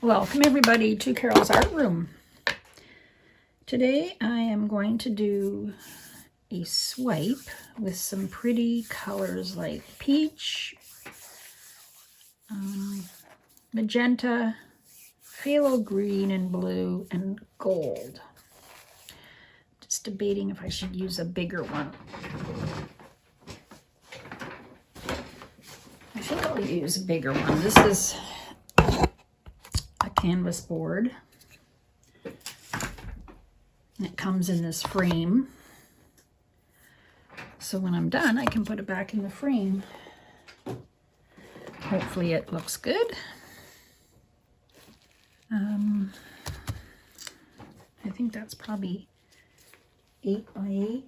Welcome everybody to Carol's Art Room. Today I am going to do a swipe with some pretty colors like peach, magenta, phthalo green and blue, and gold. Just debating if I should use a bigger one. I think I'll use a bigger one. This is a canvas board. And it comes in this frame. So when I'm done, I can put it back in the frame. Hopefully it looks good. I think that's probably 8 by 8.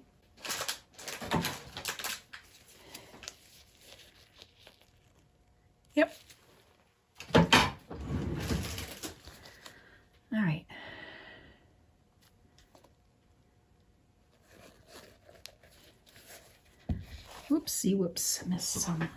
Yep. All right. Whoopsie whoops, missed some.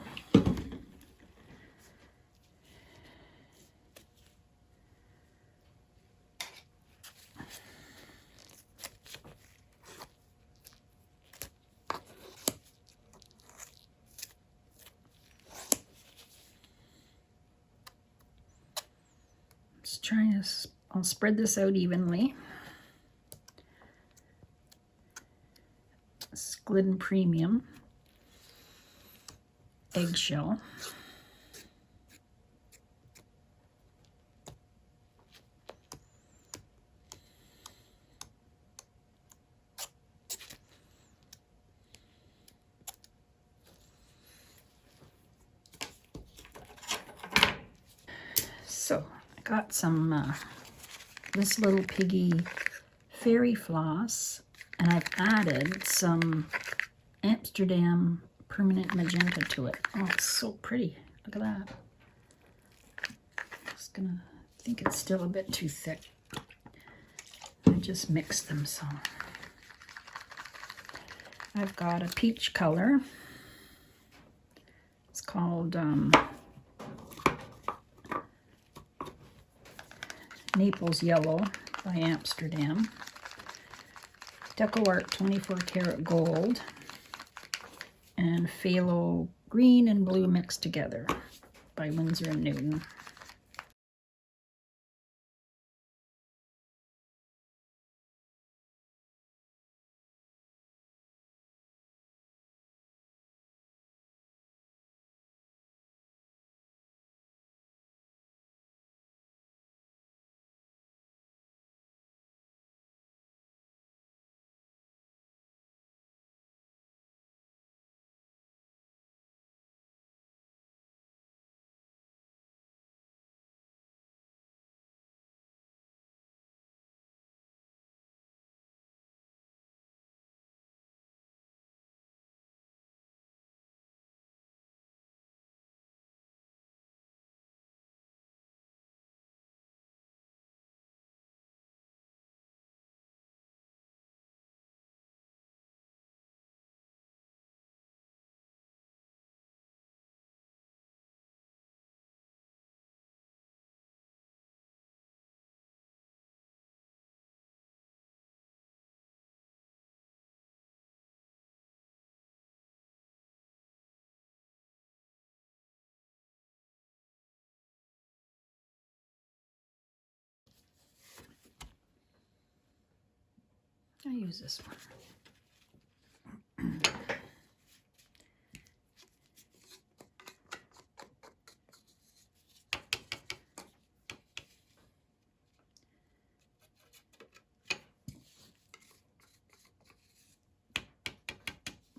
Just trying to, I'll spread this out evenly. This is Glidden Premium eggshell. So I got some this Little Piggy fairy floss, and I've added some Amsterdam permanent magenta to it. Oh, it's so pretty. Look at that. Just gonna, I think it's still a bit too thick. I just mixed them some. I've got a peach color. It's called Naples Yellow by Amsterdam. Deco Art 24 karat gold. And phthalo green and blue mixed together by Winsor & Newton. I use this one.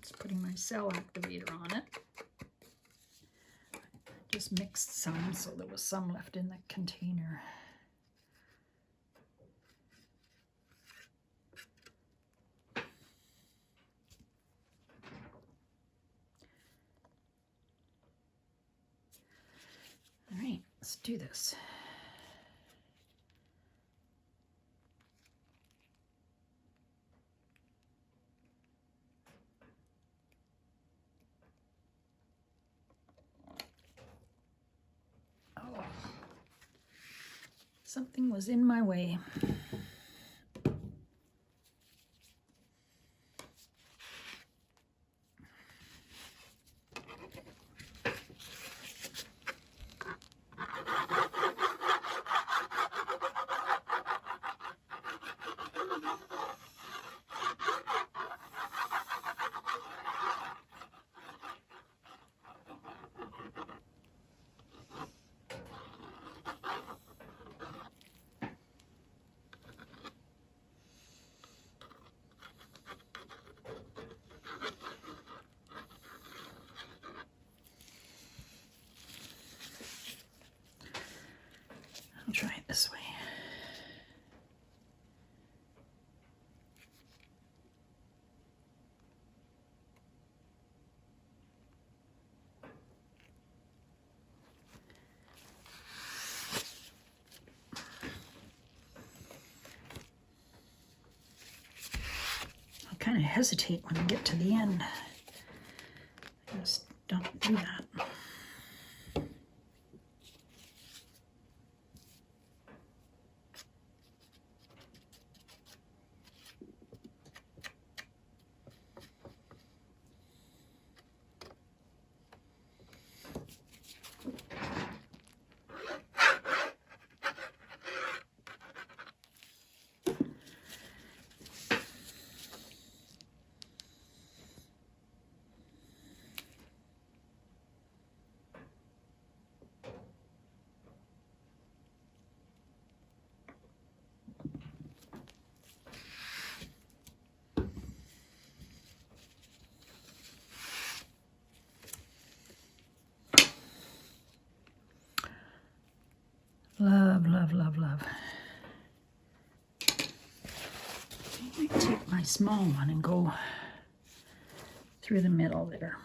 Just putting my cell activator on it. Just mixed some, so there was some left in the container. All right, let's do this. Oh. Something was in my way. I'll try it this way. I'll kind of hesitate when I get to the end. Just don't do that. Love, love, love, love. I might take my small one and go through the middle there.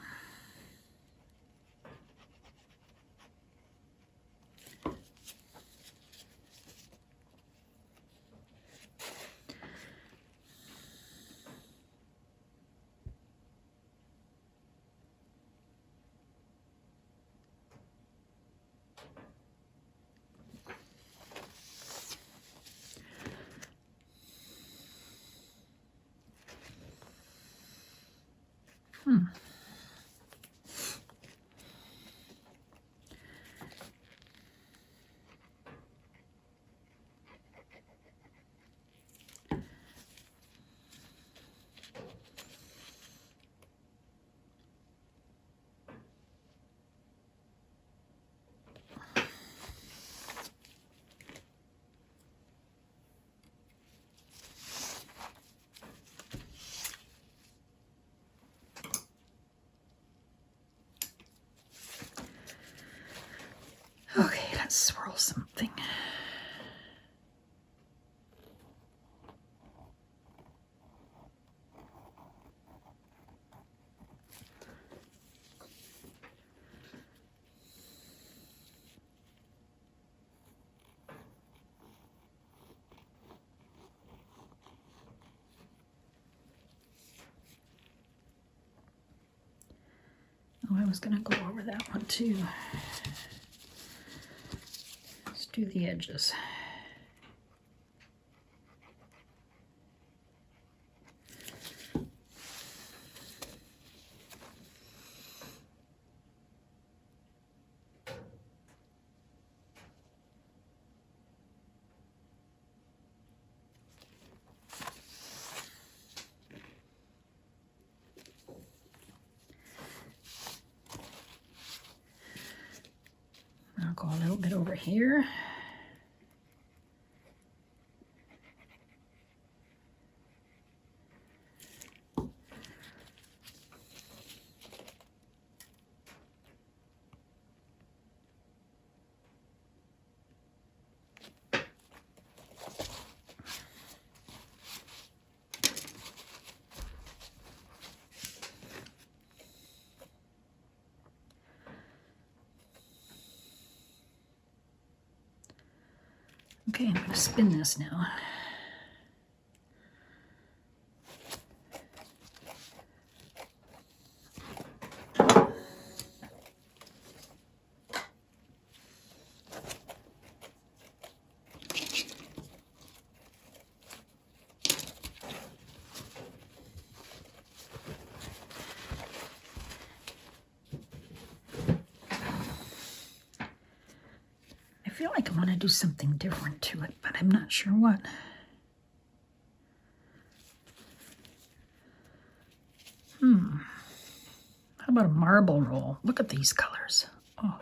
Okay, let's swirl something. Oh, I was going to go over that one too. Let's do the edges. I'll go a little bit over here. Okay, I'm going to spin this now. feel like I want to do something different to it, but I'm not sure what. How about a marble roll? Look at these colors. Oh.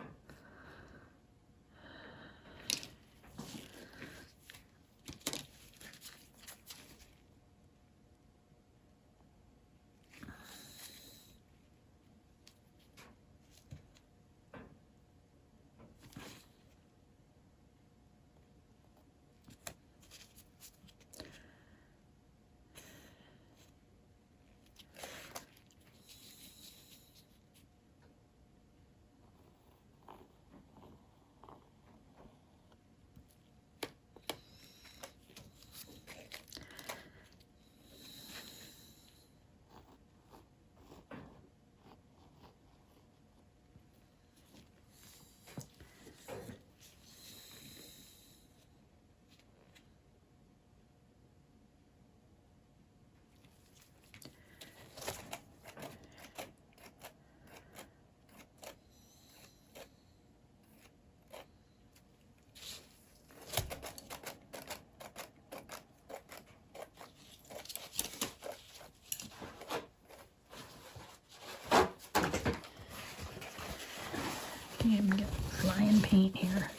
Can't even get flying paint here.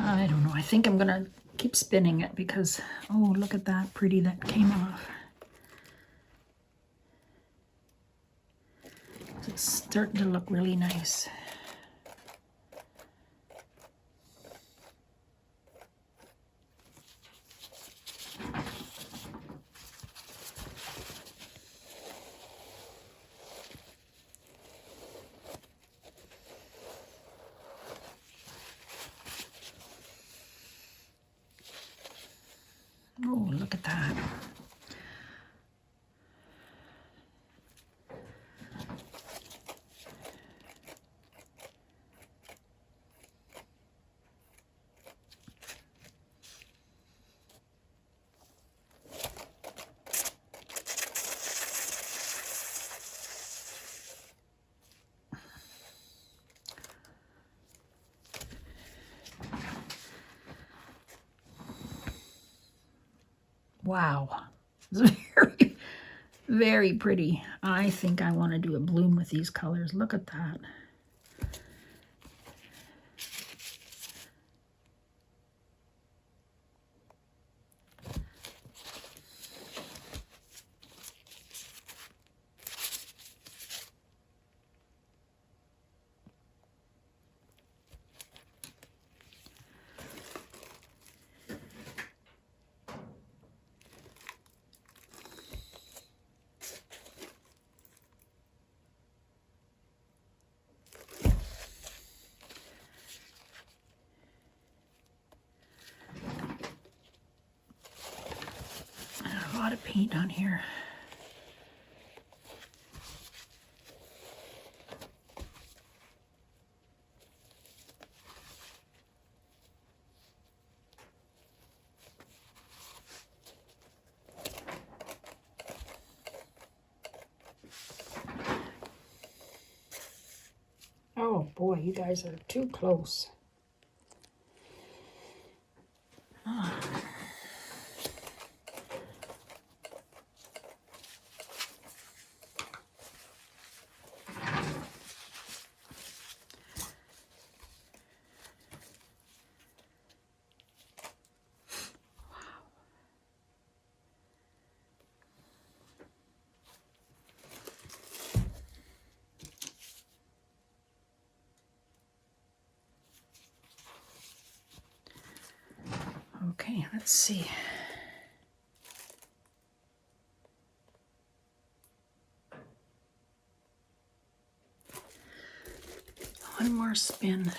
I don't know. I think I'm gonna keep spinning it because, oh, look at that pretty that came off. It's starting to look really nice. Oh, look at that. Wow. It's very, very pretty. I think I want to do a bloom with these colors. Look at that. A lot of paint on here. Oh boy, you guys are too close. Okay, let's see. One more spin.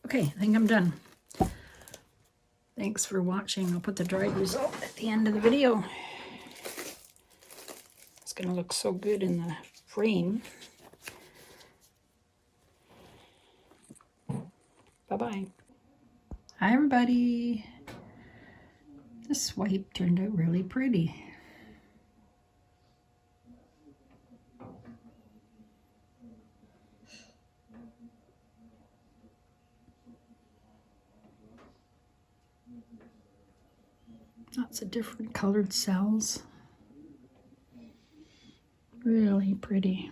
Okay, I think I'm done. Thanks for watching. I'll put the dried result at the end of the video. It's going to look so good in the frame. Bye-bye. Hi, everybody. This swipe turned out really pretty. Lots of different colored cells. Really pretty.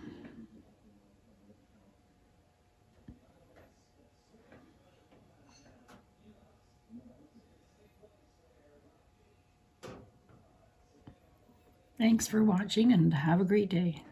Thanks for watching and have a great day.